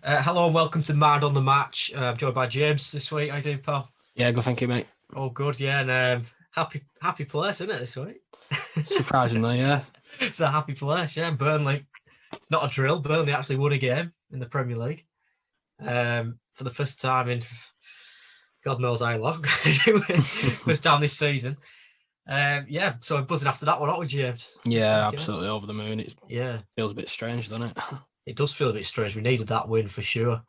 Hello and welcome to Mad on the Match. I'm joined by James this week. How you doing, pal? Yeah, good, thank you, mate. Oh, good, yeah, and happy place, isn't it, this week? Surprisingly, yeah. It's a happy place, yeah. Burnley, not a drill. Burnley actually won a game in the Premier League for the first time in God knows how long. First time this season. Yeah, so I'm buzzing after that one, aren't we, James? Yeah, absolutely over the moon. It Yeah, feels a bit strange, doesn't it? it does feel a bit strange. We needed that win for sure.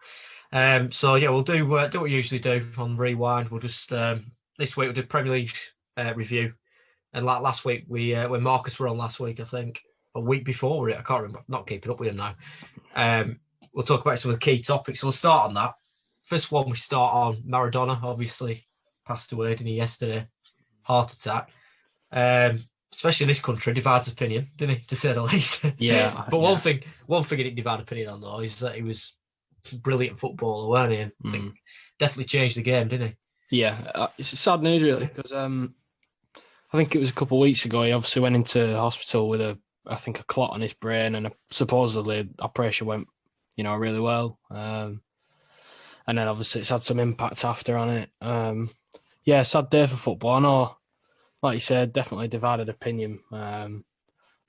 So yeah, we'll do what we usually do on Rewind. We'll just this week we'll do Premier League review, and like last week we when Marcus were on last week, I think a week before I can't remember. Not keeping up with him now. We'll talk about some of the key topics. So we'll start on that. First one, we start on Maradona. Obviously, passed away, didn't he, yesterday? Heart attack. Especially in this country, divides opinion, didn't he? To say the least. Yeah. But one thing he didn't divide opinion on though is that he was brilliant footballer, weren't he? And I think definitely changed the game, didn't he? Yeah, it's a sad news really because I think it was a couple of weeks ago. He obviously went into hospital with a clot on his brain, and supposedly operation went, really well. And then obviously it's had some impact after on it. Yeah, sad day for football. I know, like you said, definitely divided opinion.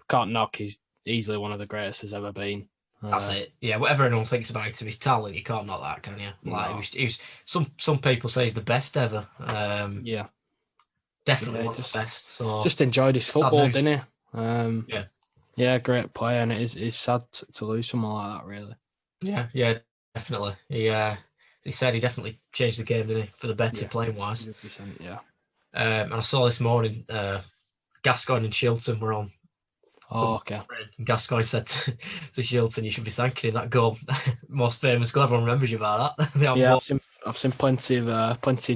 Can't knock. He's easily one of the greatest there's ever been. That's it. Yeah, whatever anyone thinks about him, his talent, you can't knock that, can you? Like, No. he was some people say he's the best ever. Yeah, Definitely yeah, one of the best. So just enjoyed his football, didn't he? Yeah. Yeah, great player, and it's sad to lose someone like that, really. Yeah, definitely. He said he definitely changed the game, didn't he, for the better playing wise. 100%, yeah. And I saw this morning, Gascoigne and Shilton were on. Oh, okay. And Gascoigne said to Shilton, "You should be thanking him, that goal, most famous goal. Everyone remembers you about that." Yeah, I've seen plenty of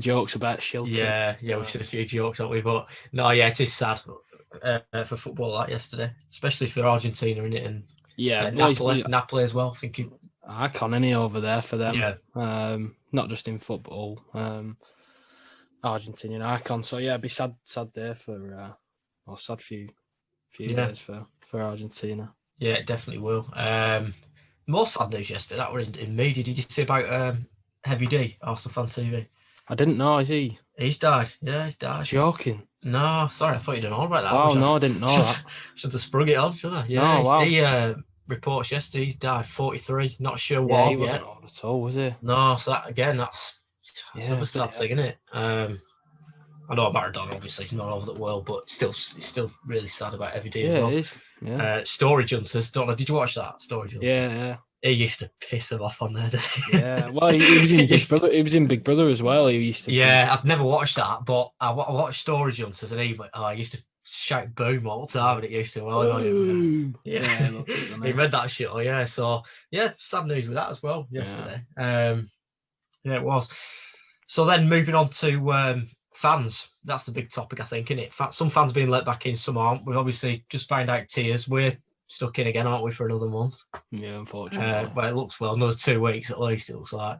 jokes about Shilton. Yeah, we've seen a few jokes, haven't we? But no, yeah, it is sad for football that yesterday, especially for Argentina, innit? And yeah, Napoli as well. Thinking icon any over there for them. Yeah. Not just in football. Argentinian icon. So yeah, it'd be sad day for or sad few days for Argentina. Yeah, it definitely will. More sad news yesterday that were in media. Did you see about Heavy D, Arsenal Fan TV? I didn't know. Is he? He's died. Yeah, he's died. You're joking? No, sorry, I thought you'd know about that. Wow, no, I didn't know that. Should have sprung it on, shouldn't I? Yeah, no, wow. He reports yesterday he's died, 43. Not sure why. Yeah, he wasn't old at all, was he? No, so that again, that's a sad thing, isn't it? I know Maradona obviously he's not over the world, but it's still really sad about Heavy D as well. It is. Yeah. Storage Hunters, don't know. Did you watch that? Storage Hunters? Yeah. He used to piss him off on there, didn't he? Yeah. Well, he was in Big Brother. He was in Big Brother as well. He used to. Yeah, I've never watched that, but I watched Storage Hunters, and he used to shout "boom" all the time, and it used to boom. Yeah, he read that shit. Oh yeah, so yeah, sad news with that as well yesterday. Yeah, it was. So then moving on to fans, that's the big topic, I think, isn't it? Some fans being let back in, some aren't. We've obviously just found out Tiers. We're stuck in again, aren't we, for another month? Yeah, unfortunately. But it looks another 2 weeks at least, it looks like.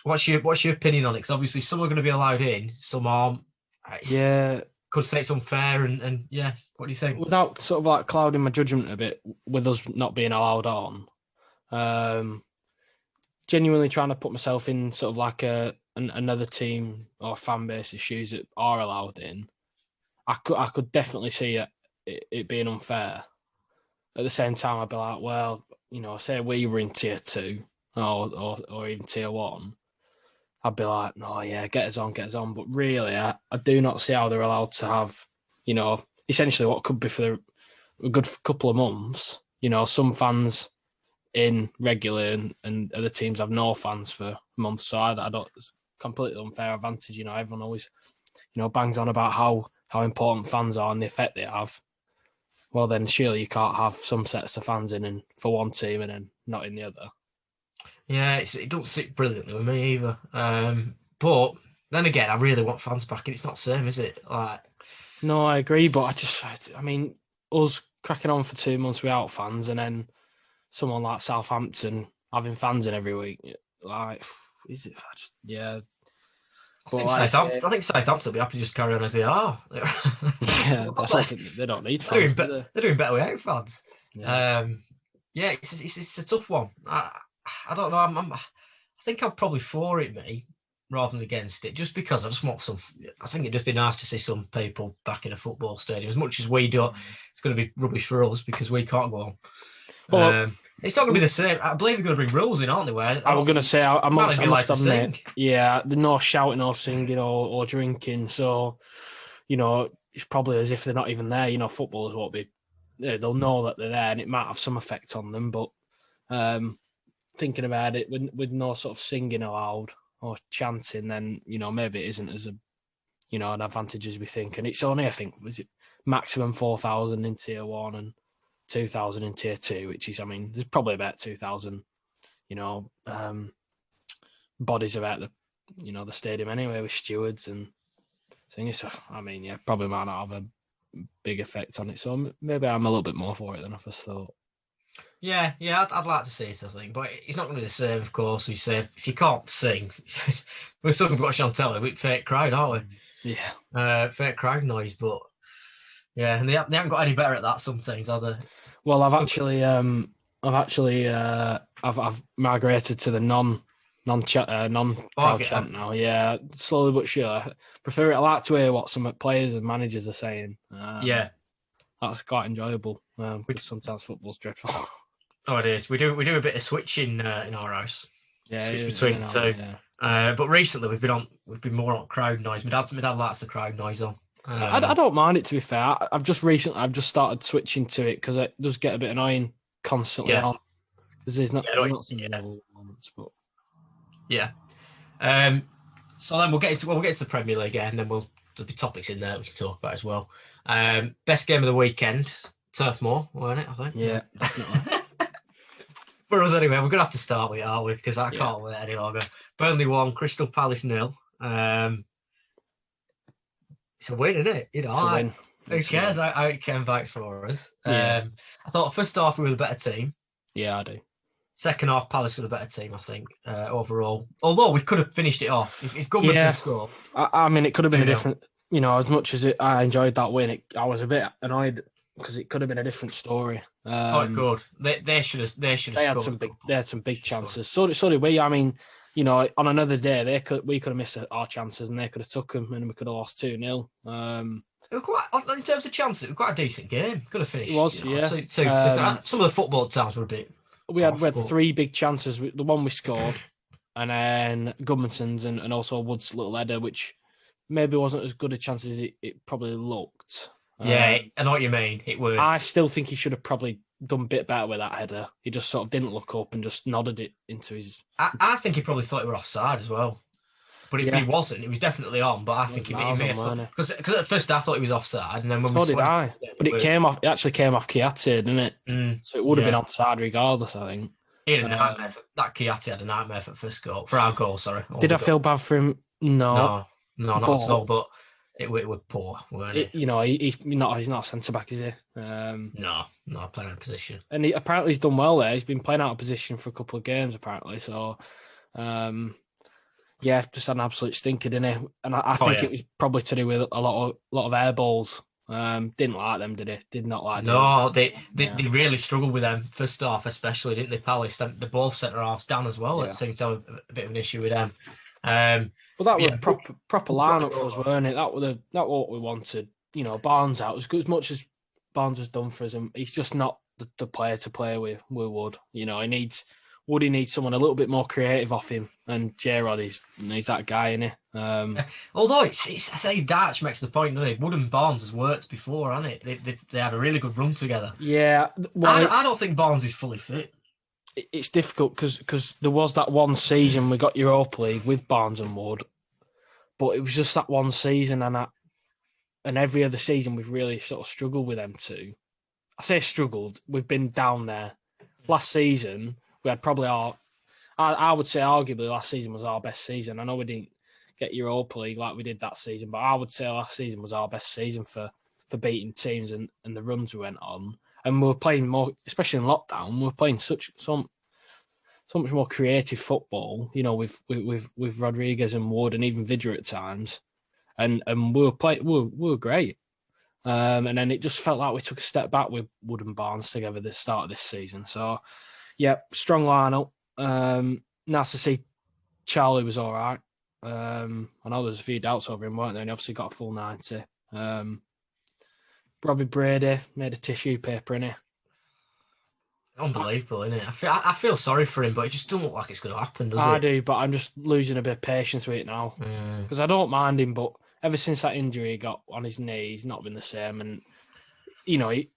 What's your opinion on it? Because obviously some are going to be allowed in, some aren't. Yeah. Could say it's unfair, and yeah, what do you think? Without sort of like clouding my judgment a bit with us not being allowed on, genuinely trying to put myself in sort of like another team or fan base's shoes that are allowed in, I could definitely see it being unfair. At the same time, I'd be like, well, say we were in tier 2 or even tier 1, I'd be like, no, yeah, get us on. But really, I do not see how they're allowed to have, essentially what could be for a good couple of months. Some fans in regular and other teams have no fans for months. So I don't. It's completely unfair advantage. Everyone always, bangs on about how important fans are and the effect they have. Well, then surely you can't have some sets of fans in for one team and then not in the other. Yeah, it doesn't sit brilliantly with me either. But then again, I really want fans back, and it's not the same, is it? No, I agree, but I mean, us cracking on for 2 months without fans, and then someone like Southampton having fans in every week, is it? Yeah. I think Southampton will be happy to just carry on as they are. Yeah, they don't need fans. They're doing better without fans. Yes. Yeah, it's a tough one. I don't know. I think I'm probably for it, me, rather than against it, just because I just want some. I think it'd just be nice to see some people back in a football stadium. As much as we don't, it's going to be rubbish for us because we can't go on. Well, It's not going to be the same. I believe they're going to bring rules in, aren't they? Where I was going to say, I must admit, sing. yeah, the no shouting or singing or drinking. So, it's probably as if they're not even there. Footballers won't be. They'll know that they're there, and it might have some effect on them. But thinking about it, with no sort of singing allowed or chanting, then maybe it isn't as an advantage as we think. And it's only, I think, was it maximum 4,000 in tier 1 and 2,000 in tier 2, which is, I mean, there's probably about 2,000, bodies about the stadium anyway with stewards and things. So, I mean, yeah, probably might not have a big effect on it. So maybe I'm a little bit more for it than I first thought. Yeah, I'd like to see it, I think, but it's not going to be the same, of course. We say if you can't sing, we're still going to watch on telly with fake crowd, aren't we? Yeah, fake crowd noise. But yeah, and they haven't got any better at that sometimes, have they? Well, I've migrated to the non-crowd chant now. Yeah, slowly but sure. Prefer it. I like to hear what some players and managers are saying. Yeah, that's quite enjoyable. Because sometimes football's dreadful. Oh, it is. We do a bit of switching in our house. Yeah, switch between the two. Yeah. But recently we've been more on crowd noise. My dad likes the crowd noise on. I don't mind it, to be fair. I've just started switching to it because it does get a bit annoying constantly on. Because there's not some moments, but yeah. So then we'll get into the Premier League and then there'll be topics in there we can talk about as well. Best game of the weekend, Turf Moor, weren't it? I think. Yeah, definitely. For us anyway, we're gonna have to start with it, aren't we? Because I can't wait any longer. Burnley 1, Crystal Palace 0. It's a win, isn't it? It's a win. Who cares how it came back for us? Yeah. I thought first half we were the better team. Yeah, I do. Second half, Palace were the better team, I think, overall. Although we could have finished it off if Gudmundsson scored. I mean, it could have been a different. As much as I enjoyed that win, I was a bit annoyed because it could have been a different story. It could. They should have. They had some big chances. So did we. I mean, on another day, we could have missed our chances and they could have took them and we could have lost 2-0. It was quite, in terms of chances, it was quite a decent game. Could have finished. It was, some of the football times were a bit. We had 3 big chances. The one we scored, and then Gudmundsson's and also Wood's little header, which maybe wasn't as good a chance as it probably looked. Yeah, I know what you mean. It was. I still think he should have probably done a bit better with that header. He just sort of didn't look up and just nodded it into his. I think he probably thought he were offside as well. But if he wasn't, it was definitely on. But I think he may have, because at first I thought he was offside, and then when did I. But it actually came off Kiati, didn't it? So it would have been offside regardless, I think. He had a nightmare. That Kiati had a nightmare for the first goal, for our goal. Sorry. Did I feel bad for him? No, not at all. But it was poor, weren't it? He's not a centre back, is he? No, playing out of position. And apparently he's done well there. He's been playing out of position for a couple of games apparently. So. Yeah, just had an absolute stinker, didn't he? And I think it was probably to do with a lot of air balls. Didn't like them, did he? Did not like them. No, they really struggled with them first half, especially, didn't they? Palace, they both centre halves down as well. It seemed to have a bit of an issue with them. But that was proper lineup for us, weren't it? That was what we wanted. Barnes out as much as Barnes has done for us, and he's just not the player to play with Wood. Woody needs someone a little bit more creative off him, and Gerrard he's that guy, isn't he? Although I say Darch makes the point, doesn't he? Wood and Barnes has worked before, hasn't it? They had a really good run together. Yeah, I don't think Barnes is fully fit. It's difficult because there was that one season we got Europa League with Barnes and Wood, but it was just that one season, and every other season we've really sort of struggled with them two. I say struggled. We've been down there. Last season. We had probably I would say arguably last season was our best season. I know we didn't get Europa League like we did that season, but I would say last season was our best season for beating teams and the runs we went on. And we were playing more, especially in lockdown, we were playing so much more creative football, with Rodriguez and Wood and even Vidra at times. And we were great. And then it just felt like we took a step back with Wood and Barnes together at the start of this season. So, yeah, strong lineup. Nice to see Charlie was all right. I know there was a few doubts over him, weren't there? And he obviously got a full 90. Robbie Brady made a tissue paper, innit? Unbelievable, isn't it? I feel sorry for him, but it just doesn't look like it's going to happen, does it? I do, but I'm just losing a bit of patience with it now. Because I don't mind him, but ever since that injury he got on his knee, he's not been the same. And, you know, he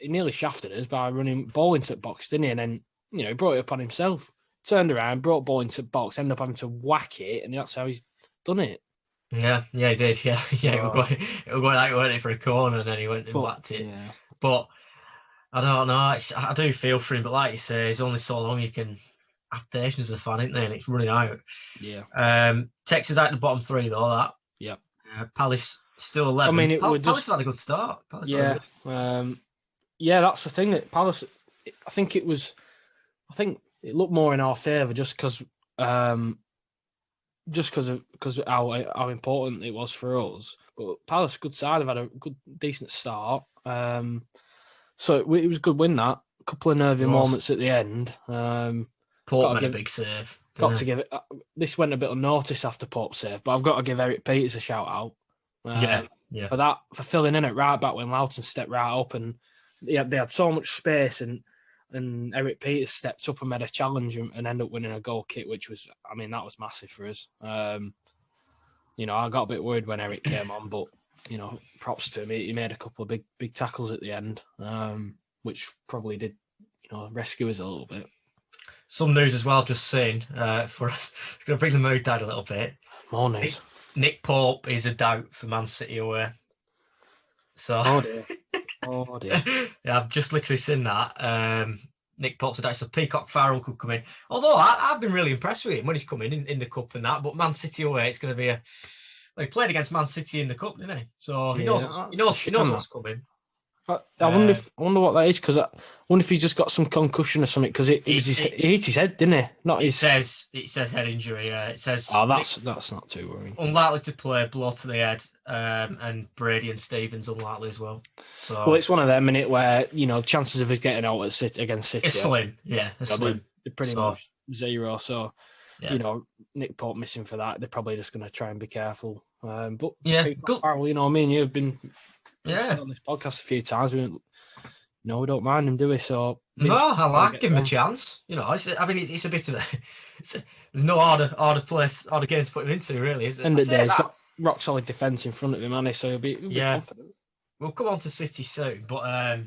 nearly shafted us by running ball into the box, didn't he? And then, you know, he brought it upon himself. Turned around, brought ball into the box, ended up having to whack it, and that's how he's done it. Yeah, he did. Yeah. It was going like, weren't it, for a corner, and then he went and whacked it. Yeah. But I don't know. I do feel for him, but like you say, there's only so long you can have patience as a fan, isn't there? And it's running out. Yeah. Texas out the bottom three though. That. Yeah. Palace still 11. I mean, Palace had a good start. Yeah. Yeah, that's the thing. That Palace, I think it looked more in our favour just because of how important it was for us. But Palace, good side, have had a good, decent start. So it was a good win, that. A couple of nervy moments at the end. Pope made a big save. Got to give it... This went a bit unnoticed after Pope's save, but I've got to give Eric Peters a shout-out. Yeah. For filling in at right back when Loughton stepped right up, and they had so much space, and Eric Peters stepped up and made a challenge and ended up winning a goal kick, which was, I mean, that was massive for us. You know, I got a bit worried when Eric came on, but, you know, props to him. He made a couple of big tackles at the end, which probably did, you know, rescue us a little bit. Some news as well, I've just seen, for us. It's going to bring the mood down a little bit. More news. Nick Pope is a doubt for Man City away. So, Oh dear. Yeah, I've just literally seen that. Nick Pope's a doubt, so Peacock Farrell could come in. Although I've been really impressed with him when he's come in the cup and that. But Man City away, it's going to be he played against Man City in the cup, didn't he? So he knows what's coming. I wonder what that is, because I wonder if he's just got some concussion or something, because he hit his head, didn't he? It says head injury. It says. Oh, that's not too worrying. Unlikely to play, blow to the head, and Brady and Stevens unlikely as well. So, well, it's one of them, innit, where, you know, chances of us getting out at City against City it's slim. Yeah, slim. They're pretty much zero. So, you know, Nick Pope missing for that, they're probably just going to try and be careful. But yeah, good. Farrell, you know, me and you have been. Yeah, on this podcast a few times. We don't mind him, do we? So no, I like giving him a chance. You know, it's a bit of there's no harder game to put him into, really, is it? End of the day, he's got rock solid defence in front of him, hasn't he? So he'll be confident. We'll come on to City soon, but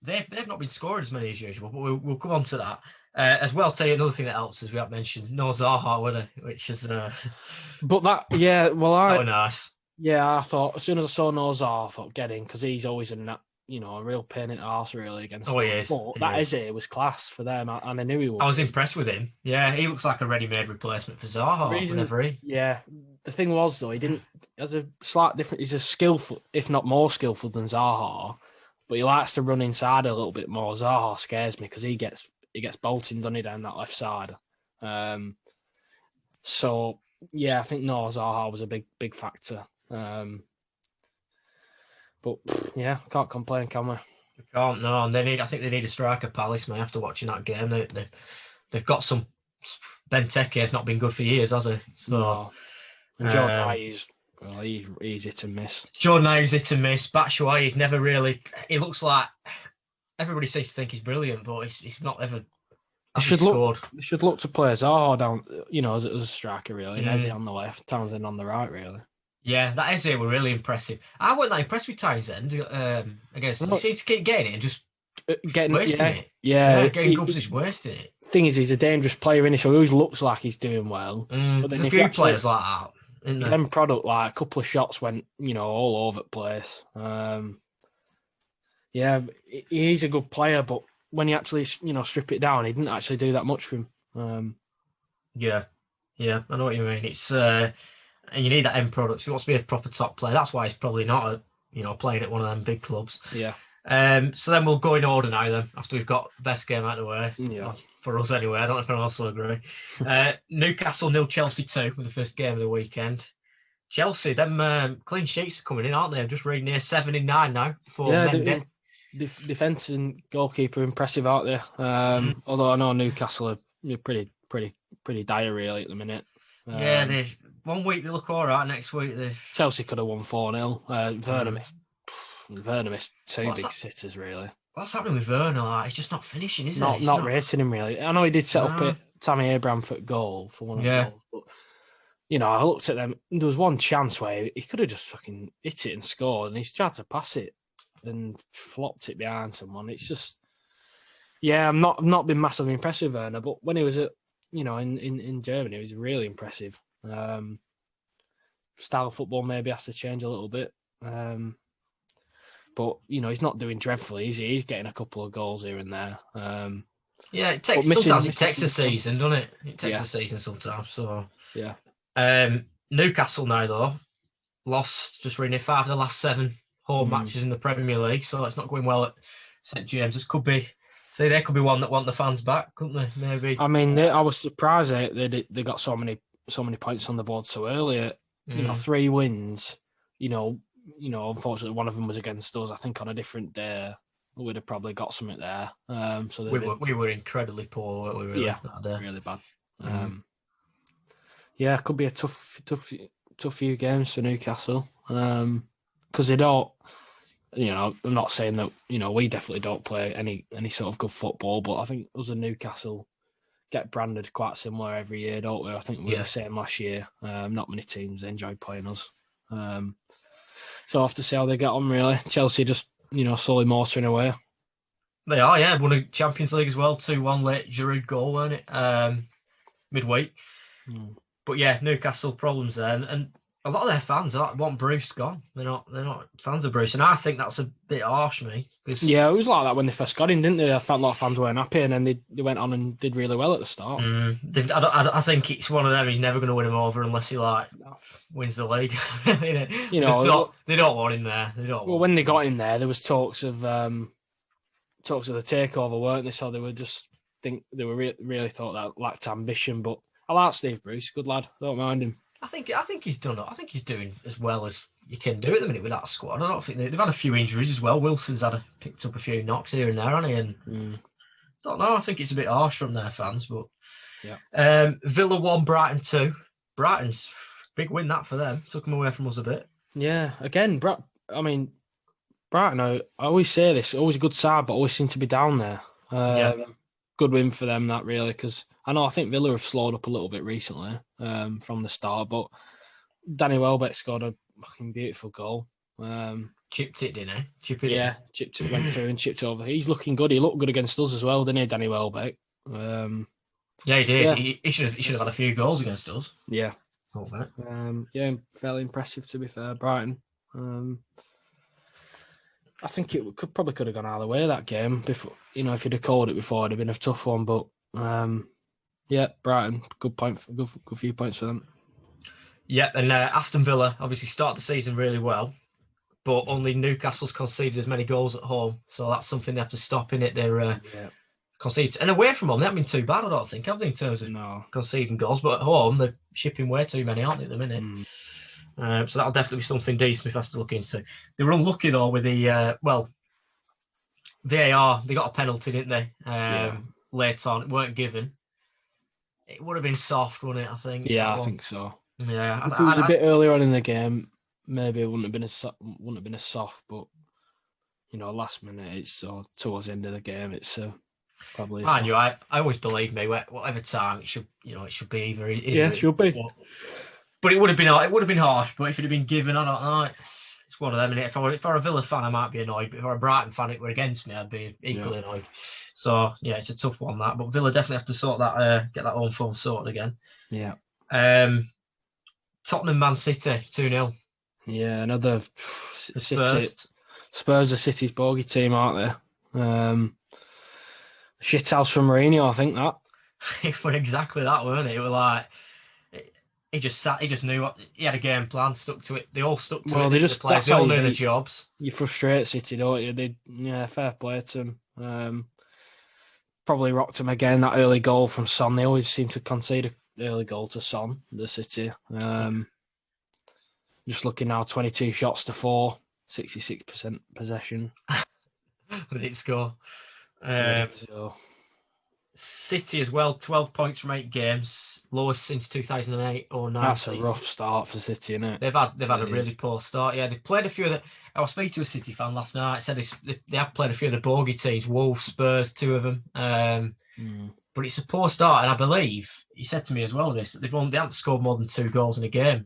they've not been scoring as many as usual. But we'll come on to that. As well, tell you another thing that helps is we have mentioned no Zaha, would he? Which is but that, yeah, well, nice. Yeah, I thought as soon as I saw Zaha, I thought get in, because he's always a real pain in the arse really against. Oh, he is. But it was class for them, and I knew he would. I was impressed with him. Yeah, he looks like a ready-made replacement for Zaha. Yeah, the thing was though, he didn't. Has a slight different. He's a skillful, if not more skillful than Zaha, but he likes to run inside a little bit more. Zaha scares me because he gets bolting, doesn't he, down that left side. So yeah, I think Zaha was a big factor. But yeah, can't complain, can we? We can't. No, and I think they need a striker. Palace may after watching that game. They've got some. Benteke has not been good for years, has he? So, no. And Jordan Ayew's he's hit and miss. Jordan Ayew's hit and miss. Batshuayi's never really. He looks like everybody seems to think he's brilliant, but he's not ever. They should look to play Zaha down, you know, as a striker really. And Eze on the left, Townsend on the right, really. Yeah, that Eze were really impressive. I wasn't that impressed with Townsend against. He seems to keep getting it and just wasting it. Yeah, getting good position, wasting it. Thing is, he's a dangerous player, isn't he? So he always looks like he's doing well. But there's a few players like that. His end product, like a couple of shots went, you know, all over the place. Yeah, he's a good player, but when you actually, you know, strip it down, he didn't actually do that much for him. Yeah, I know what you mean. It's and you need that end product. If he wants to be a proper top player, that's why he's probably not, playing at one of them big clubs. Yeah. So then we'll go in order now. Then after we've got the best game out of the way, yeah, for us anyway. I don't know if anyone else will agree. Newcastle 0, Chelsea 2 with the first game of the weekend. Chelsea, them clean sheets are coming in, aren't they? I'm just reading here 7 in 9 now for Yeah, Mendy. defense and goalkeeper impressive out there. Although I know Newcastle are pretty dire really at the minute. Yeah, they 1 week they look all right. Next week they Chelsea could have won 4-0. Werner missed two What's big that? sitters really. What's happening with Werner? Like, he's just not finishing, is he? Not rating him really. I know he did set up No. it Tammy Abraham for goal for one of the Yeah. goals, but I looked at them. There was one chance where he could have just fucking hit it and scored, and he's tried to pass it and flopped it behind someone. It's just, I've not been massively impressed with Werner, but when he was at, in Germany, he was really impressive. Style of football maybe has to change a little bit. But, he's not doing dreadfully, is he? He's getting a couple of goals here and there. Yeah, it takes sometimes it takes a season, doesn't it? It takes a season sometimes. So yeah. Newcastle now though lost just really 5 of the last 7 home matches in the Premier League, so it's not going well at St James's. They could be one that want the fans back, couldn't they? Maybe. I mean, I was surprised they got so many points on the board so early. 3 wins. Unfortunately, one of them was against us. I think on a different day, we'd have probably got something there. So we were incredibly poor, weren't we? Really, that day. Really bad. It could be a tough few games for Newcastle because they don't. I'm not saying that we definitely don't play any sort of good football, but I think us and Newcastle get branded quite similar every year, don't we? I think we were the same last year. Not many teams enjoy playing us. So I'll have to see how they get on, really. Chelsea just, slowly motoring away. They are, won a Champions League as well, 2-1 late Giroud goal, weren't it? Midweek. But Newcastle problems there, and a lot of their fans want Bruce gone. They're not fans of Bruce, and I think that's a bit harsh, me. Yeah, it was like that when they first got him, didn't they? I felt a lot of fans weren't happy, and then they went on and did really well at the start. I think it's one of them. He's never going to win him over unless he wins the league. They don't want him there. When they got him there was talks of the takeover, weren't they? So they were really thought that lacked ambition. But I like Steve Bruce, good lad. Don't mind him. I think he's done it. I think he's doing as well as you can do at the minute with that squad. I don't think they've had a few injuries as well. Wilson's picked up a few knocks here and there, hasn't he? And don't know. I think it's a bit harsh from their fans, but Villa 1, Brighton 2. Brighton's big win that for them. Took them away from us a bit. Yeah, again, Brighton. I always say this, always a good side, but always seem to be down there. Good win for them, that really, because I think Villa have slowed up a little bit recently from the start, but Danny Welbeck scored a fucking beautiful goal. Chipped it, didn't he? Chipped it, went through and chipped over. He's looking good. He looked good against us as well, didn't he, Danny Welbeck? He did. Yeah. He should have had a few goals against us. Yeah. Fairly impressive to be fair, Brighton. I think it could have gone either way that game. Before, if you'd have called it before, it'd have been a tough one. But Brighton, good few points for them. Yeah, and Aston Villa obviously started the season really well, but only Newcastle's conceded as many goals at home, so that's something they have to stop in it. They're conceded, and away from home they haven't been too bad, I don't think, have they, in terms of conceding goals? But at home they're shipping way too many, aren't they, at the minute? So that'll definitely be something Dean Smith has to look into. They were unlucky though with the VAR. They got a penalty, didn't they? Late on, it weren't given. It would have been soft, wouldn't it? I think. Yeah, I think so. Yeah, if it was a bit earlier on in the game, maybe it wouldn't have been as soft. But last minute, it's towards the end of the game, it's probably. I always believe me. Whatever time it should be either. It should be. But it would have been harsh. But if it had been given, I don't know. It's one of them. And if I were a Villa fan, I might be annoyed. But if I were a Brighton fan, it were against me, I'd be equally annoyed. So it's a tough one that. But Villa definitely have to sort that, get that home form sorted again. Yeah. Tottenham, Man City, 2-0. Yeah, another Spurs are City's bogey team, aren't they? Shithouse from Mourinho, I think that. It was exactly that, weren't it? It was like he just knew what he had a game plan, stuck to it. They all stuck to it. They all knew their jobs. You frustrate City, don't you? Fair play to them. Probably rocked them again. That early goal from Son. They always seem to concede an early goal to Son, the City. Just looking now, 22 shots to 4, 66% possession. They didn't score. So City as well, 12 points from 8 games, lowest since 2008 or 9. that's a rough start for City, isn't it? They've had a really poor start. Yeah, they've played a few of the. I was speaking to a City fan last night. Said they have played a few of the bogey teams, Wolves, Spurs, 2 of them. But it's a poor start, and I believe he said to me as well this that they haven't scored more than 2 goals in a game.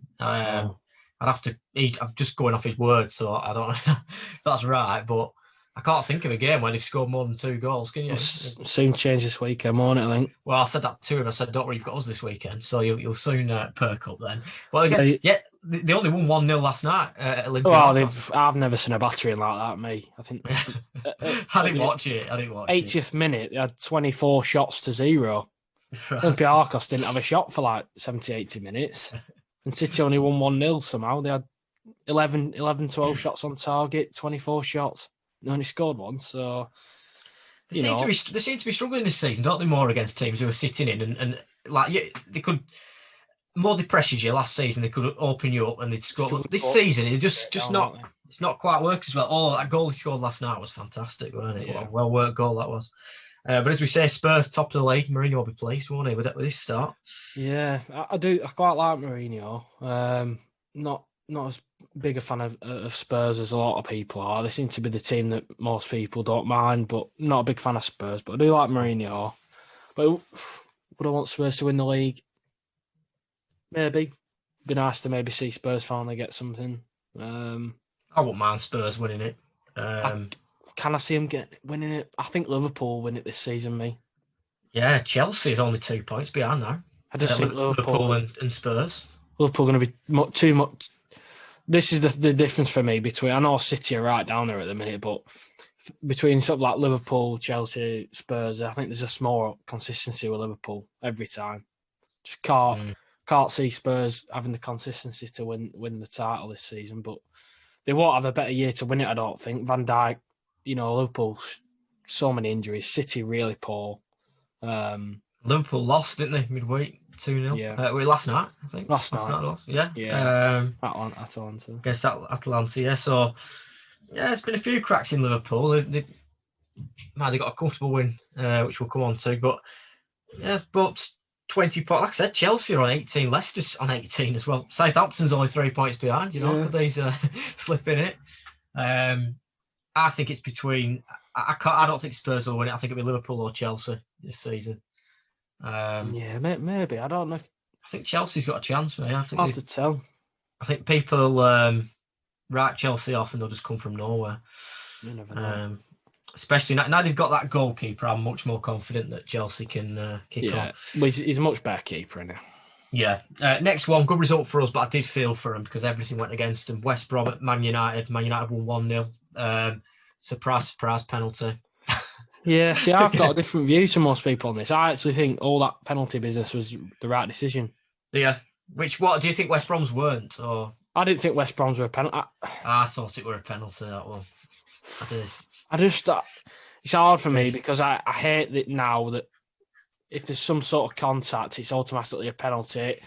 I'd have to. I'm just going off his word, so I don't know if that's right, but I can't think of a game when they've scored more than 2 goals. Can you? It'll soon change this weekend, won't it? I think. Well, I said that to him. I said, "Don't worry, you've got us this weekend, so you'll soon perk up then." Well, again, they only won 1-0 last night at Olympiacos. I've never seen a battering like that, me. I think I didn't watch it. 80th minute, they had 24 shots to 0. Right. Olympiacos didn't have a shot for like 70, 80 minutes. And City only won 1-0 somehow. They had 11, 12 shots on target, 24 shots. They only scored 1, so... They seem to be struggling this season, don't they, more against teams who are sitting in and they could... More they pressured you last season, they could open you up and they'd score. This season, it just not... It's not quite working as well. Oh, that goal he scored last night was fantastic, wasn't it? Yeah. What a well-worked goal that was. But as we say, Spurs top of the league. Mourinho will be pleased, won't he, with this start? Yeah, I do. I quite like Mourinho. Not as big a fan of Spurs as a lot of people are. They seem to be the team that most people don't mind, but not a big fan of Spurs. But I do like Mourinho. But would I want Spurs to win the league? Maybe. Be nice to maybe see Spurs finally get something. I wouldn't mind Spurs winning it. Can I see them winning it? I think Liverpool win it this season, me. Yeah, Chelsea is only 2 points behind now. I just think Liverpool and Spurs. Liverpool going to be too much. This is the difference for me between. I know City are right down there at the minute, but between sort of like Liverpool, Chelsea, Spurs, I think there's a small consistency with Liverpool every time. Just can't see Spurs having the consistency to win the title this season, but they won't have a better year to win it, I don't think. Van Dijk, Liverpool, so many injuries. City really poor. Liverpool lost, didn't they, midweek, 2-0? Yeah. Last night, I think. Last night lost. Yeah. Atalanta. Against Atalanta, yeah. So, yeah, it's been a few cracks in Liverpool. They got a comfortable win, which we'll come on to. But, yeah, 20 points. Like I said, Chelsea are on 18, Leicester's on 18 as well. Southampton's only 3 points behind, could these slip in it? I think it's between... I don't think Spurs will win it. I think it'll be Liverpool or Chelsea this season. Maybe. I don't know. I think Chelsea's got a chance, mate. Hard to tell. I think people write Chelsea off and they'll just come from nowhere. You never know. Especially now they've got that goalkeeper, I'm much more confident that Chelsea can kick on. Well, he's a much better keeper, isn't he? Yeah. Next one, good result for us, but I did feel for him because everything went against him. West Brom at Man United. Man United won 1-0. Surprise, penalty. Yeah, see, I've got a different view to most people on this. I actually think all that penalty business was the right decision. Yeah. What do you think West Brom's weren't? Or I didn't think West Brom's were a penalty. I thought it were a penalty, that one. I did. It's hard for me because I hate that now that if there's some sort of contact, it's automatically a penalty.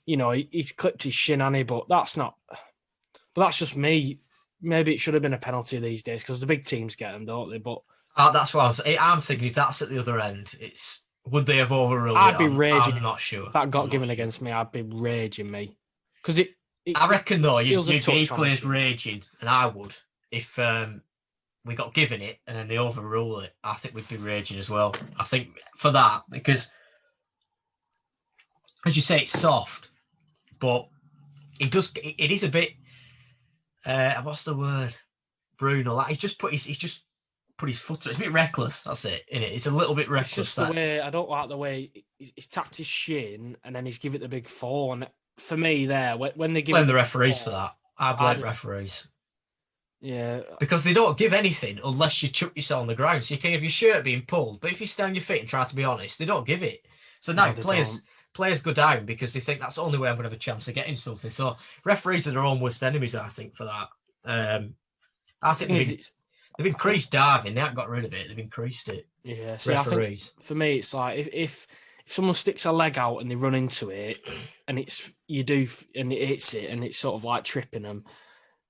He's clipped his shin, hasn't he? But that's not. But that's just me. Maybe it should have been a penalty these days because the big teams get them, don't they? But that's what I'm thinking. If that's at the other end, would they have overruled? I'd be raging. I'm not sure. If that got given against me, I'd be raging, me. Because I reckon though you'd be equally as raging, and I would if we got given it and then they overrule it. I think we'd be raging as well. I think for that because, as you say, it's soft, but it is a bit. What's the word? Bruno. He's just put his foot. It's a bit reckless. That's it. Isn't it? It's a little bit reckless. It's just the way I don't like the way he's tapped his shin and then he's given it the big four. And for me, when they give blame the referees for that. I blame referees. Yeah, because they don't give anything unless you chuck yourself on the ground. So you can have your shirt being pulled, but if you stand on your feet and try to be honest, they don't give it. So now players go down because they think that's the only way I'm going to have a chance of getting something. So referees are their own worst enemies, I think, for that. I think they've increased diving. They haven't got rid of it. They've increased it. Yeah, so referees. I think for me, it's like if if someone sticks a leg out and they run into it, and it hits it, and it's sort of like tripping them,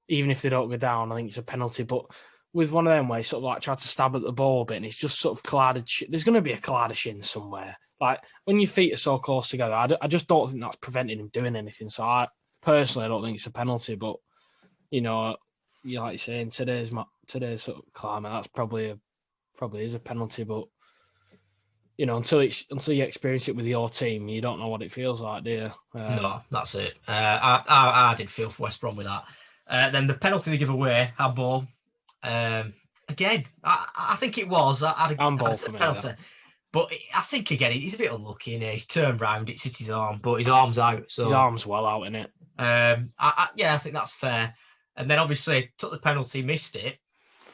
even if they don't go down, I think it's a penalty. But with one of them where he sort of like tried to stab at the ball a bit, and it's just sort of collided. There's going to be a collided shin somewhere. Like when your feet are so close together, I just don't think that's preventing him doing anything. So I personally, I don't think it's a penalty. But you know, like you're saying, today's sort of climate, that's probably is a penalty. But you know, until you experience it with your team, you don't know what it feels like, do you? No, that's it. I did feel for West Brom with that. Then the penalty they give away, handball. Again, I think it was. Handball for me. Penalty. But I think, again, he's a bit unlucky. He's turned round, it's hit his arm, but his arm's out. So his arm's well out, innit? I think that's fair. And then, obviously, took the penalty, missed it.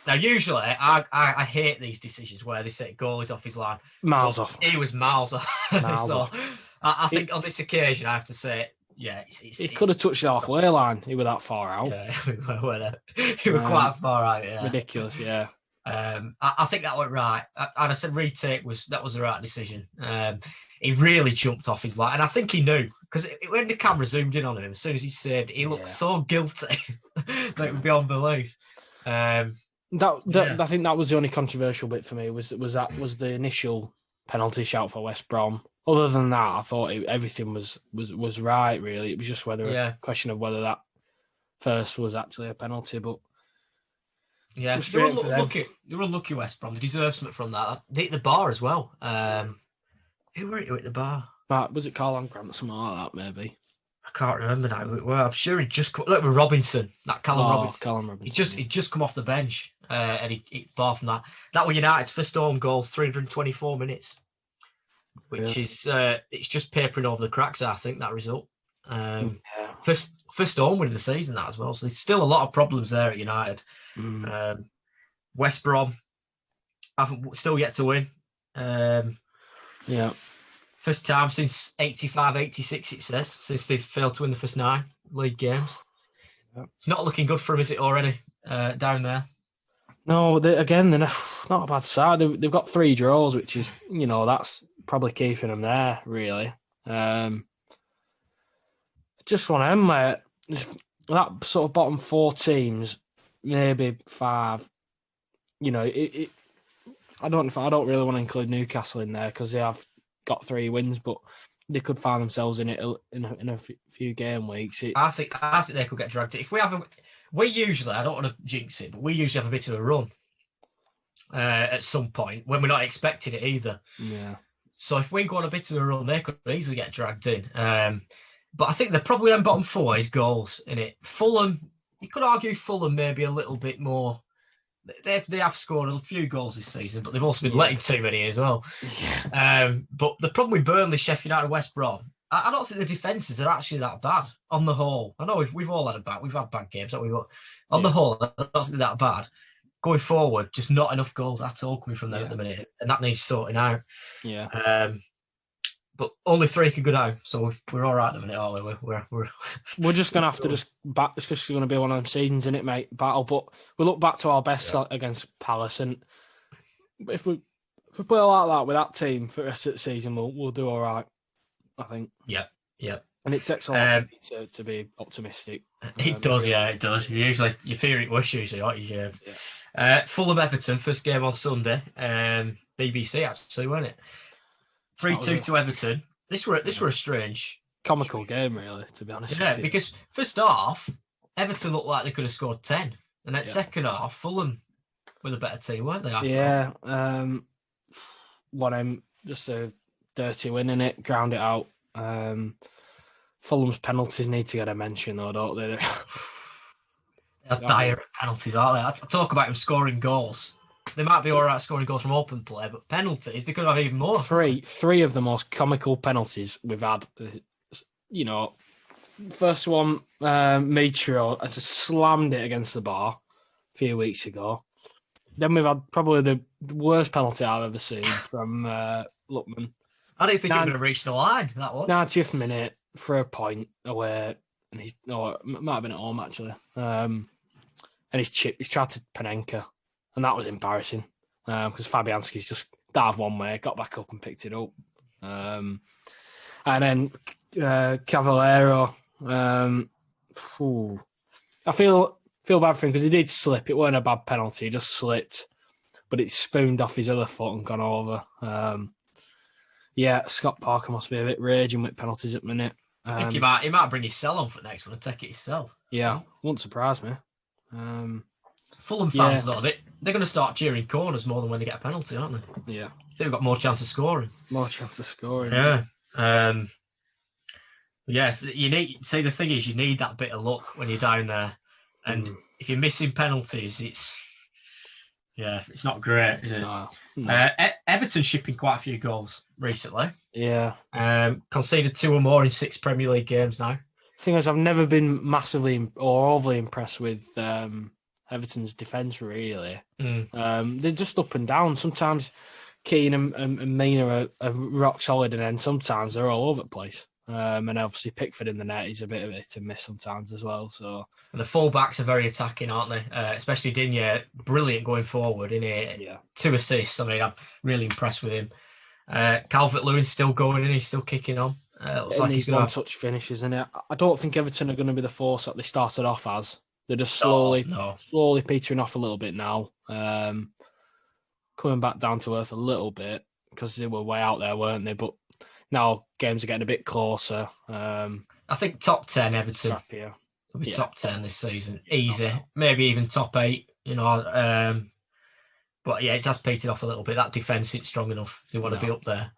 Now, usually, I hate these decisions where they say goal is off his line. Miles off. He was miles off. Off. I think on this occasion, I have to say, yeah. He could have touched the halfway line. He was that far out. Yeah, he was quite far out, yeah. Ridiculous, yeah. I think that went right. And I said retake was the right decision. He really jumped off his line. And I think he knew, because when the camera zoomed in on him, as soon as he saved it, he looked so guilty that it was beyond belief. I think that was the only controversial bit for me was the initial penalty shout for West Brom. Other than that, I thought everything was right. Really, it was just a question of whether that first was actually a penalty. But yeah, they were unlucky. West Brom. They deserve something from that. They hit the bar as well. Who were it who hit the bar? Was it Carl Grant or something like that? Maybe. I can't remember now. Well, I'm sure he just look with Robinson. That Callum Robinson. He just come off the bench and he bar from that. That was United's first home goal, 324 minutes, which is it's just papering over the cracks. I think that result. First home win of the season that as well. So there's still a lot of problems there at United. West Brom haven't still yet to win. First time since 85-86, it says, since they've failed to win the first 9 league games. Not looking good for them, is it, already, down there? No, they're not a bad side. They've got 3 draws, which is, that's probably keeping them there, really. Just one of them, where that sort of bottom 4 teams, maybe 5, I don't really want to include Newcastle in there because they have got 3 wins, but they could find themselves in it in a few game weeks. I think they could get dragged. If we usually, I don't want to jinx it, but we usually have a bit of a run at some point when we're not expecting it either. Yeah. So if we go on a bit of a run, they could easily get dragged in. But I think they're probably on bottom 4 is goals in it. Fulham, you could argue Fulham maybe a little bit more. They have scored a few goals this season, but they've also been letting too many as well. But the problem with Burnley, Sheffield United, and West Brom, I don't think the defences are actually that bad on the whole. I know we've all had bad games, haven't we? But on the whole, I don't think they're that bad. Going forward, just not enough goals at all coming from them at the minute, and that needs sorting out. Yeah. But only 3 can go down, so we're all right at the minute, aren't we? We're just going to have to just back. It's just going to be one of them seasons, isn't it, mate? Battle, but we look back to our best against Palace, and if we play like that with that team for the rest of the season, we'll do all right, I think. Yeah. And it takes a lot to be optimistic. It does. Usually, you fear it worse, usually, aren't you? Fulham Everton, first game on Sunday. BBC, actually, wasn't it? 3-2 to Everton. This were a strange, comical game, really, to be honest. Yeah, because first half, Everton looked like they could have scored 10, and then second half, Fulham were the better team, weren't they? Just a dirty win in it, ground it out. Fulham's penalties need to get a mention, though, don't they? They're dire at penalties, aren't they? I talk about them scoring goals. They might be all right scoring goals from open play, but penalties, they could have even more. Three of the most comical penalties we've had. First one, Mitro has slammed it against the bar a few weeks ago. Then we've had probably the worst penalty I've ever seen from Lookman. I didn't think it was going to reach the line, that one. 90th minute for a point away, and it might have been at home, actually. And he's tried to Panenka. And that was embarrassing because Fabianski's just dived one way, got back up and picked it up. And then Cavallero. I feel bad for him because he did slip. It weren't a bad penalty. He just slipped, but it spooned off his other foot and gone over. Scott Parker must be a bit raging with penalties at the minute. I think he might bring his cell on for the next one and take it himself. Yeah, won't surprise me. Fulham fans, though, they're going to start cheering corners more than when they get a penalty, aren't they? Yeah. They've got more chance of scoring. Yeah. You need. See, the thing is, you need that bit of luck when you're down there, and if you're missing penalties, it's not great, is it? No. Everton shipping quite a few goals recently. Yeah. Conceded 2 or more in 6 Premier League games now. Thing is, I've never been massively or overly impressed with Everton's defence, really. They're just up and down. Sometimes Keane and Mina are rock solid, and then sometimes they're all over the place. And obviously Pickford in the net is a bit of it to miss sometimes as well. So and the full-backs are very attacking, aren't they? Especially Digne, brilliant going forward in it. Yeah. 2 assists. I mean, I'm really impressed with him. Calvert-Lewin's still going in. He's still kicking on. Looks like he's one touch finish, isn't it? I don't think Everton are going to be the force that they started off as. They're just slowly petering off a little bit now. Coming back down to earth a little bit because they were way out there, weren't they? But now games are getting a bit closer. I think top 10 Everton. Scrappier. Will be top 10 this season. Easy. Maybe even top 8, you know. But yeah, it has petered off a little bit. That defence isn't strong enough if they want to be up there.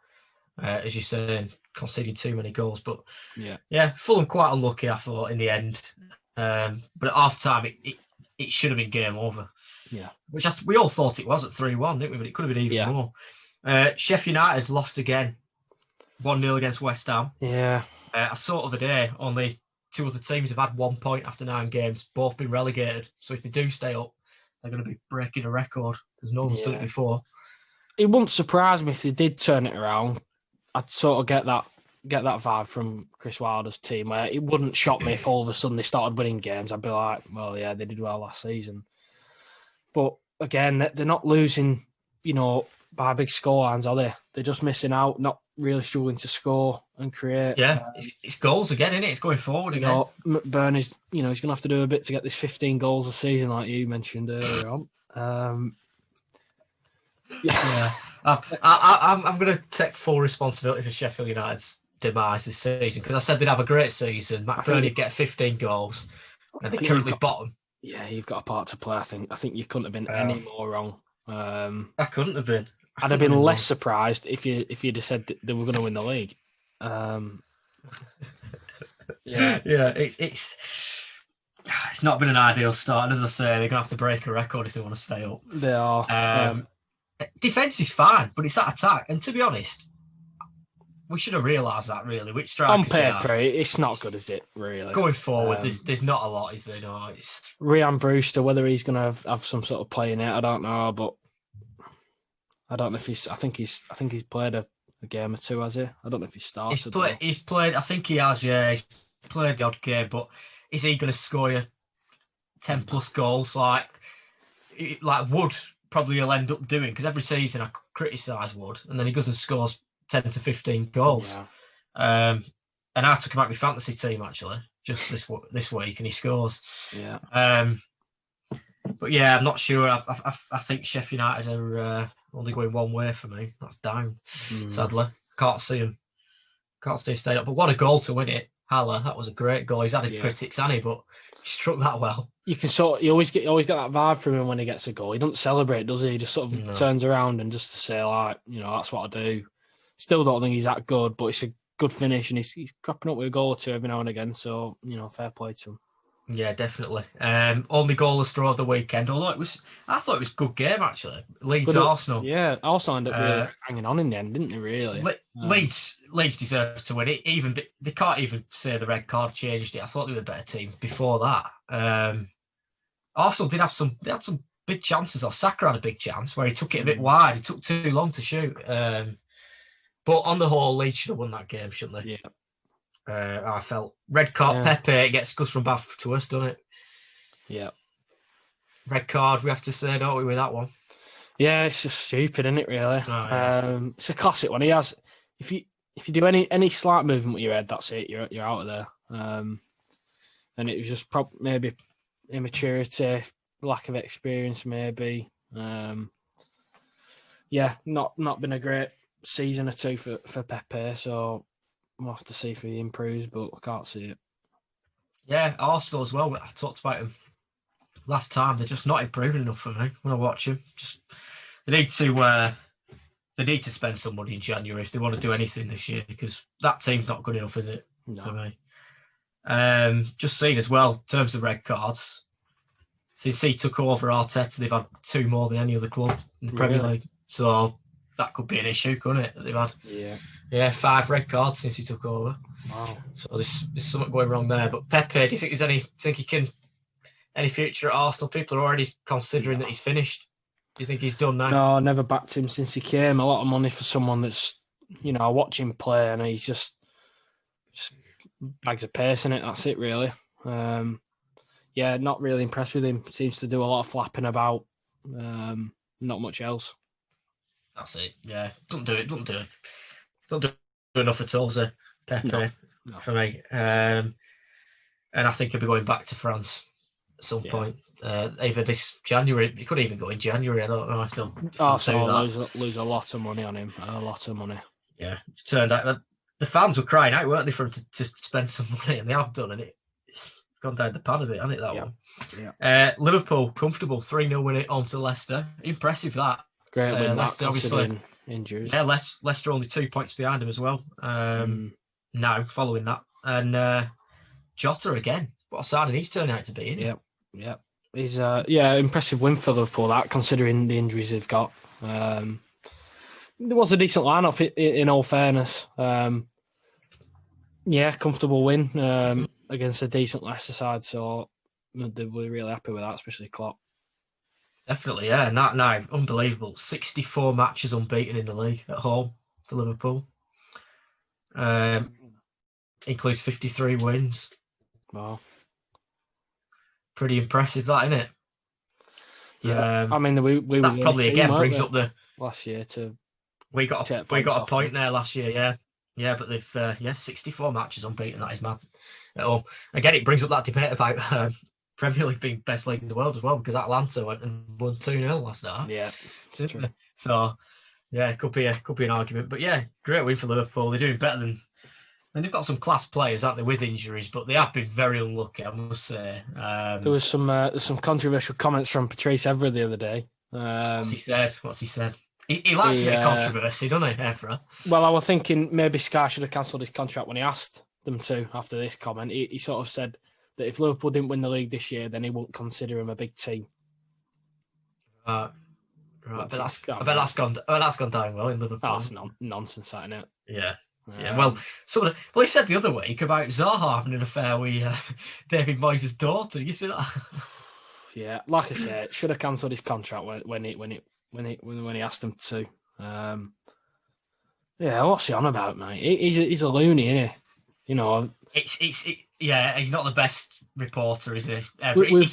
As you say, conceding too many goals. But yeah, Fulham quite unlucky, I thought, in the end. But at half time, it should have been game over. Yeah. Which we all thought it was at 3-1, didn't we? But it could have been even more. Sheffield United lost again. 1-0 against West Ham. Yeah. I saw the other day, only 2 other teams have had 1 point after 9 games, both been relegated. So if they do stay up, they're going to be breaking a record because no one's done it before. It wouldn't surprise me if they did turn it around. I'd sort of get that vibe from Chris Wilder's team where it wouldn't shock me if all of a sudden they started winning games. I'd be like, well, yeah, they did well last season. But again, they're not losing, by big scorelines, are they? They're just missing out, not really struggling to score and create. Yeah, it's goals again, isn't it? It's going forward again. McBurn is, he's going to have to do a bit to get this 15 goals a season, like you mentioned earlier on. I'm going to take full responsibility for Sheffield United's demise this season because I said they'd have a great season. McBurn would get 15 goals, and they're currently bottom. Yeah, you've got a part to play. I think you couldn't have been any more wrong. I couldn't have been. I'd have been less surprised if you'd have said they were going to win the league. It's not been an ideal start. And as I say, they're going to have to break a record if they want to stay up. They are. Defence is fine, but it's that attack. And to be honest, we should have realised that, really. Which strikers on paper, it's not good, is it, really? Going forward, there's not a lot, is there? Ryan Brewster, whether he's going to have some sort of play in it, I don't know. But I don't know if he's... I think he's played a game or 2, has he? I don't know if he started. He's played... I think he has, yeah. He's played the odd game, but is he going to score you 10-plus goals like Wood probably will end up doing? Because every season I criticise Wood, and then he goes and scores 10 to 15 goals. Yeah. And I took him out of my fantasy team, actually, just this week, and he scores. Yeah. But yeah, I'm not sure. I think Sheffield United are only going one way for me. That's down, sadly. Can't see him staying up. But what a goal to win it. Haller, that was a great goal. He's had his critics, hasn't he? But he struck that well. You can you always get that vibe from him when he gets a goal. He doesn't celebrate, does he? He just sort of turns around and just to say, like, that's what I do. Still don't think he's that good, but it's a good finish, and he's cropping up with a goal or 2 every now and again. So fair play to him. Yeah, definitely. Only goalless draw of the weekend. Although I thought it was a good game actually. Leeds Arsenal. Yeah, Arsenal ended up really hanging on in the end, didn't they? Really. Leeds deserved to win it. Even they can't even say the red card changed it. I thought they were a better team before that. Arsenal did have some. They had some big chances. Or Saka had a big chance where he took it a bit wide. It took too long to shoot. But on the whole, Leeds should have won that game, shouldn't they? Yeah. I felt red card. Pepe goes from bad to us, doesn't it? Yeah. Red card, we have to say, don't we, with that one? Yeah, it's just stupid, isn't it? Really. Oh, yeah. It's a classic one. He has. If if you do any slight movement with your head, that's it. You're out of there. And it was just maybe immaturity, lack of experience, maybe. Yeah, not been a great season or two for Pepe, so we'll have to see if he improves, but I can't see it. Yeah, Arsenal as well. I talked about him last time. They're just not improving enough for me when I watch him. Just they need to spend some money in January if they want to do anything this year, because that team's not good enough, is it? No. For me. Just seen as well, in terms of red cards, since he took over Arteta, they've had 2 more than any other club in the Premier League. So that could be an issue, couldn't it? That they've had 5 red cards since he took over. Wow. So there's something going wrong there. But Pepe, do you think he can any future at Arsenal? People are already considering that he's finished. Do you think he's done now? No, I never backed him since he came. A lot of money for someone that's, I watch him play and he's just bags of pace in it. That's it, really. Yeah, not really impressed with him. Seems to do a lot of flapping about. Not much else. That's it. Yeah, don't do enough at all, so Pepe No. for me. And I think he'll be going back to France at some point. Either this January. He could even go in January. I don't know if they'll lose a lot of money on him. A lot of money. Yeah, it turned out that the fans were crying out, weren't they, for him to spend some money, and they have done, and it's gone down the pan a bit, hasn't it, that one? Yeah. Liverpool, comfortable, 3-0 win it home to Leicester. Impressive, that. Great win, Leicester, considering injuries. Yeah, Leicester only 2 points behind him as well. Now, following that. And Jota again. What a signing he's turned out to be, isn't he? Yep. He's impressive win for Liverpool, that, considering the injuries they've got. There was a decent lineup, in all fairness. Comfortable win against a decent Leicester side, so they were really happy with that, especially Klopp. Definitely, yeah. And that now, unbelievable. 64 matches unbeaten in the league at home for Liverpool. Includes 53 wins. Wow. Pretty impressive, that, isn't it? Yeah. I mean, we that probably team, again brings up the last year to. We got a point there last year, yeah. Yeah, but they've 64 matches unbeaten. That is mad at home. Again, it brings up that debate about Premier League being best league in the world as well, because Atlanta went and won 2-0 last night. Yeah, it's true. So yeah, it could be an argument. But yeah, great win for Liverpool. They're doing better than, and they've got some class players, aren't they, with injuries, but they have been very unlucky, I must say. There was some controversial comments from Patrice Evra the other day. What's he said? He likes a bit of controversy, doesn't he, Evra? Well, I was thinking maybe Sky should have cancelled his contract when he asked them to after this comment. He sort of said that if Liverpool didn't win the league this year, then he wouldn't consider him a big team. Right. But that's gone down well in Liverpool. Oh, that's nonsense, that, isn't it? Yeah. Yeah, well, he said the other week about Zaha having an affair with David Moyes' daughter. You see that? Yeah, like I said, should have cancelled his contract when he asked him to. What's he on about, mate? He's a loony, isn't he? He's not the best reporter, is he? He's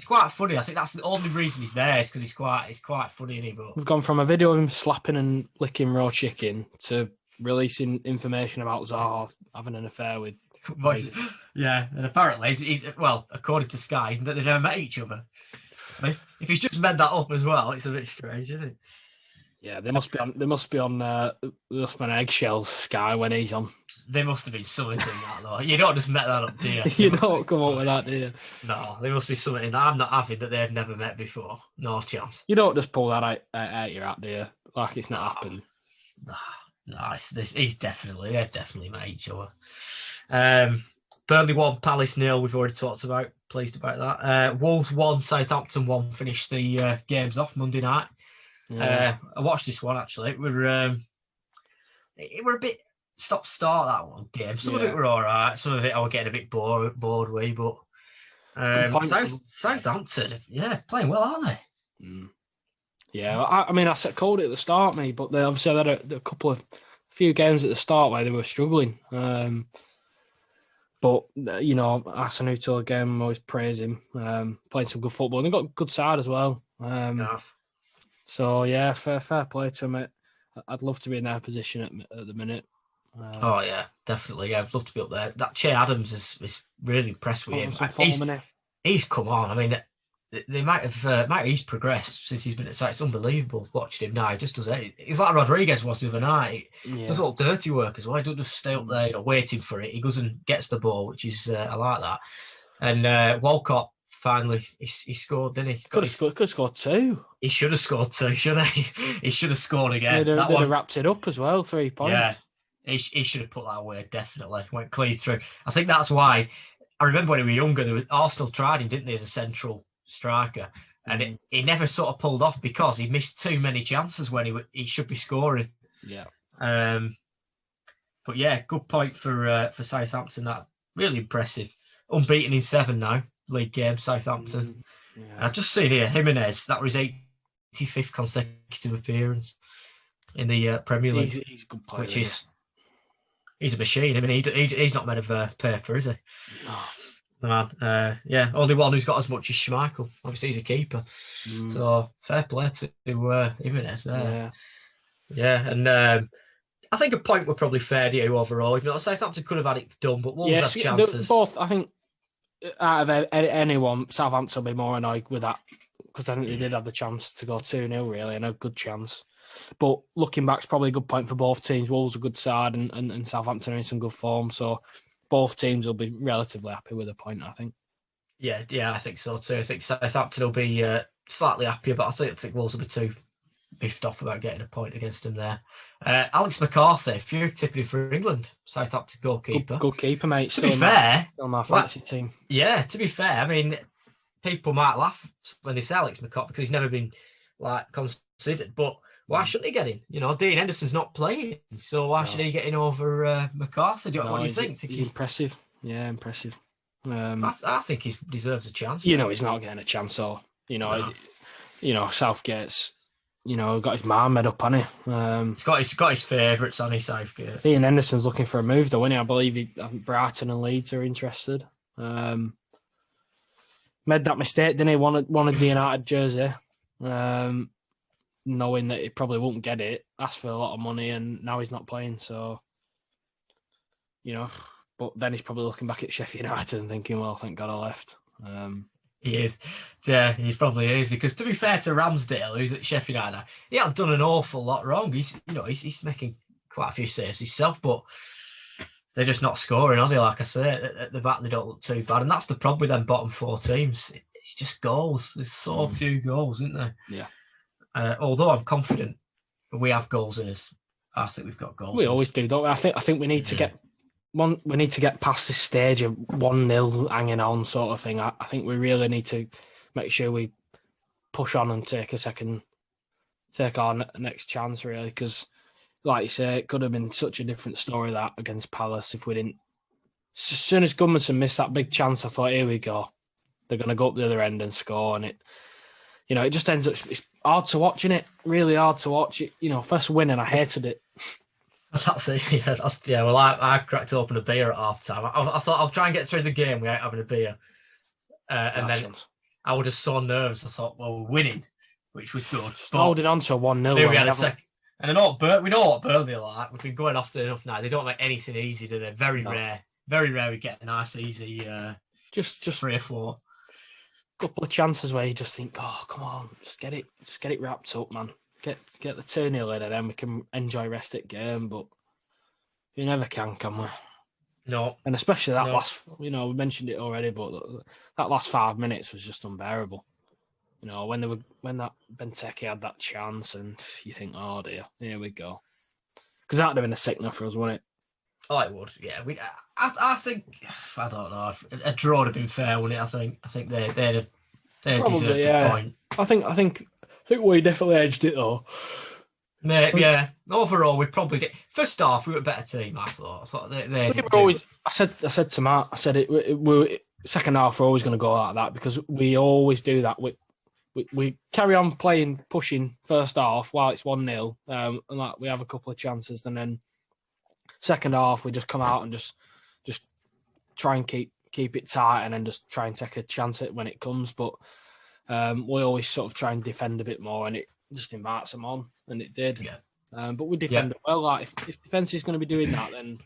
quite funny. I think that's the only reason he's there, is because he's quite funny, isn't he? But we've gone from a video of him slapping and licking raw chicken to releasing information about Zaha having an affair with. Yeah, and apparently he's according to Sky, they never met each other. So if he's just made that up as well, it's a bit strange, isn't it? Yeah, they must be on eggshells, Sky, when he's on. There must have been something in that, though. You don't just make that up, do you? You don't come up with that, do you? No, there must be something in that. I'm not having that they've never met before. No chance. You don't just pull that out your hat, do you? Like it's not happened. No, they've definitely met each other. Burnley 1, Palace 0. We've already talked about. Pleased about that. Wolves 1, Southampton 1. Finished the games off Monday night. Yeah. I watched this one actually. It were a bit stop-start, that one game. Some of it were all right. Some of it I was getting a bit bored with. But Southampton, playing well, aren't they? Mm. Yeah, I mean, I called it at the start, mate, but they obviously had a few games at the start where they were struggling. But, Asanuto again, I always praise him. Playing some good football. And they've got a good side as well. So, fair play to him. I'd love to be in their position at the minute. Oh yeah, definitely. Yeah, I'd love to be up there. That Che Adams is really impressed with him. Some form in it. He's come on. I mean, they might he's progressed since he's been at site. It's unbelievable watching him now. He just does it. He's like Rodriguez was the other night. He does all dirty work as well. He doesn't just stay up there, waiting for it. He goes and gets the ball, which is I like that. And Walcott finally he scored, didn't he? Could have scored 2. He should have scored 2, shouldn't he? He should have scored again. They'd have wrapped it up as well. 3 points. Yeah, he should have put that away. Definitely went clean through. I think that's why. I remember when we were younger, Arsenal tried him, didn't they, as a central striker, and he never sort of pulled off because he missed too many chances when he should be scoring. Yeah. But yeah, good point for Southampton. That really impressive. Unbeaten in 7 now, league game, Southampton. Yeah. I've just seen here Jimenez. That was his 85th consecutive appearance in the Premier League. He's a good player. Which is. He's a machine. I mean, he's not made of paper, is he? No. Man, yeah, only one who's got as much as Schmeichel. Obviously, he's a keeper. So fair play to Jimenez there. Yeah, and I think a point were probably fair to you overall. Even though Southampton could have had it done, but Wolves had chances. Both, I think, out of anyone, Southampton will be more annoyed with that because I think they did have the chance to go 2-0, really, and a good chance. But looking back, it's probably a good point for both teams. Wolves are a good side and Southampton are in some good form. So both teams will be relatively happy with a point, I think. Yeah, I think so too. I think Southampton will be slightly happier, but I think Wolves will be too biffed off about getting a point against them there. Alex McCarthy, if you're tipping for England, Southampton goalkeeper. Good keeper, mate. To be fair, still my fancy team. Yeah, to be fair, I mean, people might laugh when they say Alex McCarthy because he's never been considered, but why shouldn't he get in? Dean Henderson's not playing, so why should he get in over McCarthy? What do you think? He's impressive. Yeah, impressive. I think he deserves a chance. He's not getting a chance, or Southgate's. Got his man made up, hasn't he? He's got his favourites on his Southgate. Dean Henderson's looking for a move, though, isn't he? I believe Brighton and Leeds are interested. Made that mistake, didn't he? Wanted the United jersey. Knowing that he probably won't get it, asked for a lot of money, and now he's not playing. So, but then he's probably looking back at Sheffield United and thinking, "Well, thank God I left." He is, yeah, he probably is. Because to be fair to Ramsdale, who's at Sheffield United, he hasn't done an awful lot wrong. He's making quite a few saves himself, but they're just not scoring, are they? Like I say, at the back they don't look too bad, and that's the problem with them bottom 4 teams. It's just goals. There's so few goals, isn't there? Yeah. Although I'm confident we have goals in us. I think we've got goals. We always do, don't we? I think we need to get we need to get past this stage of 1-0 hanging on sort of thing. I think we really need to make sure we push on and take our next chance, really, because, like you say, it could have been such a different story that against Palace if we didn't. As soon as Gudmundsson missed that big chance, I thought, here we go. They're going to go up the other end and score, and it just ends up. It's hard to watch, isn't it? Really hard to watch. First win, and I hated it. That's it. Yeah, Well, I cracked open a beer at half time. I thought I'll try and get through the game without having a beer, and then I was just so nervous. I thought, well, we're winning, which was good. Holding on to a 1-0. We had a second. And we know what Burnley are like. We've been going often enough now. They don't make anything easy, do they? Very rare we get a nice, easy, just 3 or 4. Couple of chances where you just think, oh, come on, just get it wrapped up, man. Get the 2-0 in, and then we can enjoy rest of the game. But you never can we? No. And especially that last, we mentioned it already, but that last 5 minutes was just unbearable. When that Benteke had that chance, and you think, oh dear, here we go. Because that'd have been a sickener for us, wouldn't it? Oh, it would. Yeah. I think, I don't know, a draw would have been fair, wouldn't it? I think they deserved the point. I think we definitely edged it though. Yeah. Overall, we probably did. First half, we were a better team. I thought they always. I said to Matt. I said it. Second half, we're always going to go like that because we always do that. We carry on playing, pushing first half while it's 1-0, and like we have a couple of chances, and then second half we just come out and just try and keep it tight, and then just try and take a chance at when it comes. But we always sort of try and defend a bit more, and it just invites them on, and it did. Yeah. But we defend it well. Like if defence is going to be doing that, then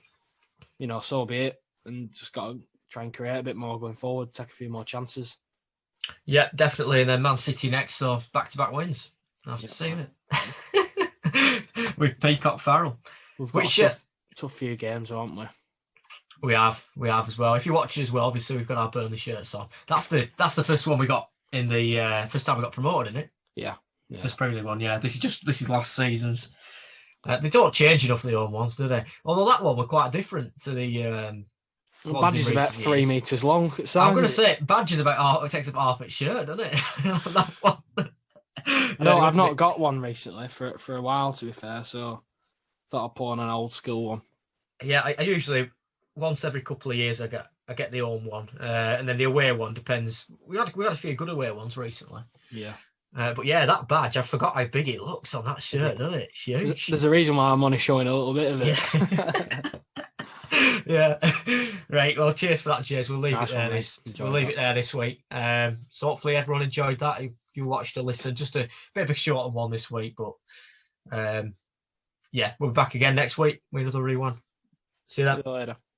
so be it. And just got to try and create a bit more going forward, take a few more chances. Yeah, definitely. And then Man City next, so back-to-back wins. Nice to see it. With Peacock Farrell. We've got a tough few games, haven't we? We have as well. If you watch as well, obviously we've got our Burnley shirts on. That's the first one we got in the first time we got promoted, isn't it? Yeah. First Premier League one. Yeah, this is last season's. They don't change enough the old ones, do they? Although that one were quite different to the. Badge is about 3 meters long. I'm going to say badge is about it takes up half its shirt, doesn't it? That one. No, I've not got one recently for a while, to be fair. So thought I'd put on an old school one. Yeah, I usually once every couple of years I get the home one, and then the away one depends. We had a few good away ones recently. Yeah. But yeah, that badge, I forgot how big it looks on that shirt, doesn't it? It's huge. There's a reason why I'm only showing a little bit of it. Yeah. Right. Well, cheers for that, James. We'll leave it there this week. So hopefully everyone enjoyed that. If you watched or listened, just a bit of a shorter one this week, but yeah, we'll be back again next week with another rewind. See you then. See you later.